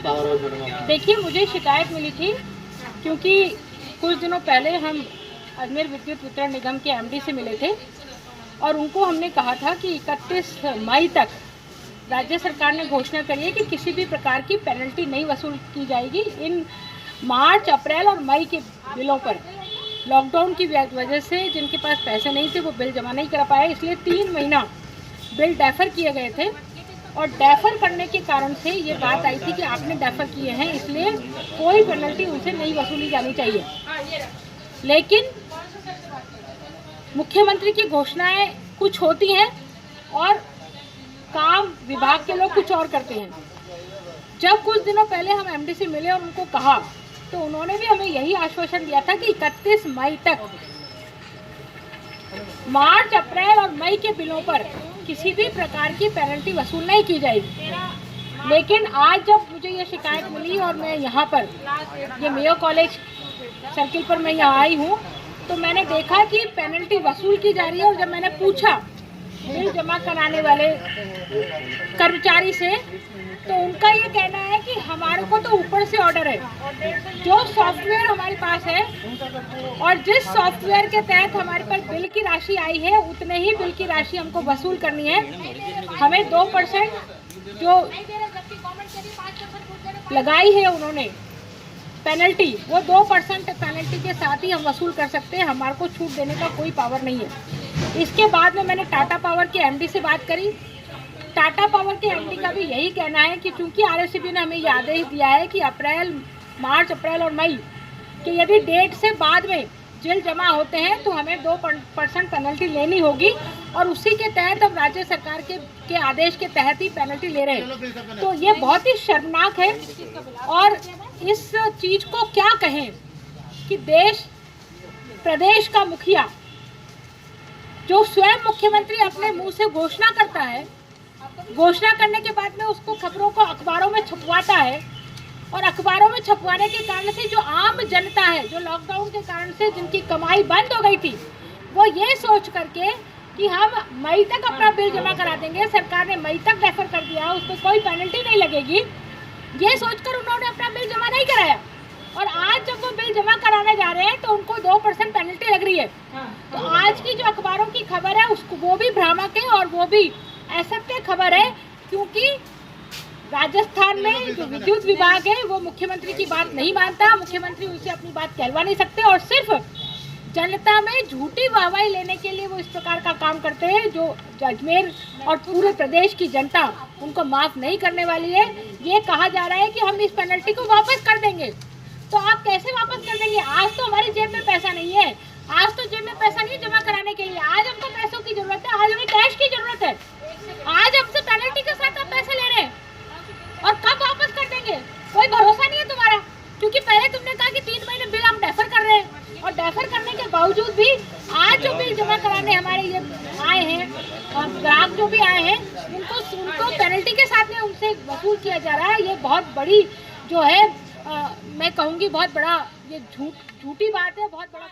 देखिए, मुझे शिकायत मिली थी क्योंकि कुछ दिनों पहले हम अजमेर विद्युत वितरण निगम के एमडी से मिले थे और उनको हमने कहा था कि 31 मई तक राज्य सरकार ने घोषणा करी है कि किसी भी प्रकार की पेनल्टी नहीं वसूल की जाएगी इन मार्च, अप्रैल और मई के बिलों पर। लॉकडाउन की वजह से जिनके पास पैसे नहीं थे वो बिल जमा नहीं कर पाए, इसलिए 3 महीना बिल डेफर किए गए थे और डेफर करने के कारण से ये बात आई थी कि आपने डेफर किए हैं इसलिए कोई पेनल्टी उनसे नहीं वसूली जानी चाहिए। लेकिन मुख्यमंत्री की घोषणाएं कुछ होती हैं और काम विभाग के लोग कुछ और करते हैं। जब कुछ दिनों पहले हम एमडी से मिले और उनको कहा तो उन्होंने भी हमें यही आश्वासन दिया था कि 31 मई तक मार्च, अप्रैल और मई के बिलों पर किसी भी प्रकार की पेनल्टी वसूल नहीं की जाएगी। लेकिन आज जब मुझे ये शिकायत मिली और मैं यहाँ पर ये मेयो कॉलेज सर्किल पर मैं यहाँ आई हूँ तो मैंने देखा कि पेनल्टी वसूल की जा रही है। और जब मैंने पूछा बिल जमा कराने वाले कर्मचारी से तो उनका ये कहना है कि हमारे को तो ऊपर से ऑर्डर है, जो सॉफ्टवेयर हमारे पास है और जिस सॉफ्टवेयर के तहत हमारे पास बिल की राशि आई है उतने ही बिल की राशि हमको वसूल करनी है। हमें 2% जो लगाई है उन्होंने पेनल्टी, वो 2% पेनल्टी के साथ ही हम वसूल कर सकते हैं। हमारे को छूट देने का कोई पावर नहीं है। इसके बाद में मैंने टाटा पावर के एमडी से बात करी। टाटा पावर के एमडी का भी यही कहना है कि चूंकि आरएससीबी ने हमें ये आदेश दिया है कि मार्च, अप्रैल और मई कि यदि डेट से बाद में बिल जमा होते हैं तो हमें 2% पेनल्टी लेनी होगी और उसी के तहत अब राज्य सरकार के आदेश के तहत ही पेनल्टी ले रहे हैं। तो ये बहुत ही शर्मनाक है और इस चीज को क्या कहें कि प्रदेश का मुखिया जो स्वयं मुख्यमंत्री अपने मुंह से घोषणा करता है, घोषणा करने के बाद में उसको खबरों को अखबारों में छपवाता है और अखबारों में छपवाने के कारण से जो आम जनता है, जो लॉकडाउन के कारण से जिनकी कमाई बंद हो गई थी, वो ये सोच करके कि हम मई तक अपना बिल जमा करा देंगे, सरकार ने मई तक डेफर कर दिया, उसको कोई पेनल्टी नहीं लगेगी, ये सोचकर उन्होंने अपना बिल जमा नहीं कराया। और आज जब वो बिल जमा कराने जा रहे हैं तो उनको 2% पेनल्टी लग रही है। तो आज की जो अखबारों की खबर है उसको वो भी भ्रामक है और वो भी असत्य खबर है, क्योंकि राजस्थान में जो विद्युत विभाग है वो मुख्यमंत्री की बात नहीं मानता। मुख्यमंत्री उनसे अपनी बात कहलवा नहीं सकते और सिर्फ जनता में झूठी वाहवाही लेने के लिए वो इस प्रकार का काम करते हैं जो अजमेर और पूरे प्रदेश की जनता उनको माफ नहीं करने वाली है। ये कहा जा रहा है कि हम इस पेनल्टी को वापस कर देंगे। तो आप कैसे वापस कर देंगे? आज तो हमारी जेब में पैसा नहीं है, आज तो जेब में पैसा नहीं जमा कराने के लिए। आज हमको पैसों की जरूरत है, आज हमें कैश की जरूरत है। आज हमसे पेनल्टी के साथ आप पैसे ले रहे हैं और कब वापस कर देंगे कोई भरोसा नहीं है तुम्हारा, क्योंकि पहले तुमने कहा कि 3 महीने बिल हम डेफर कर रहे हैं और डेफर करने के बावजूद भी आज जो बिल जमा कराने हमारे ये आए हैं, ग्राहक जो भी आए हैं, उनको पेनल्टी के साथ में उनसे वसूल किया जा रहा है। ये बहुत बड़ी जो है मैं कहूँगी बहुत बड़ा ये झूठी बात है, बहुत बड़ा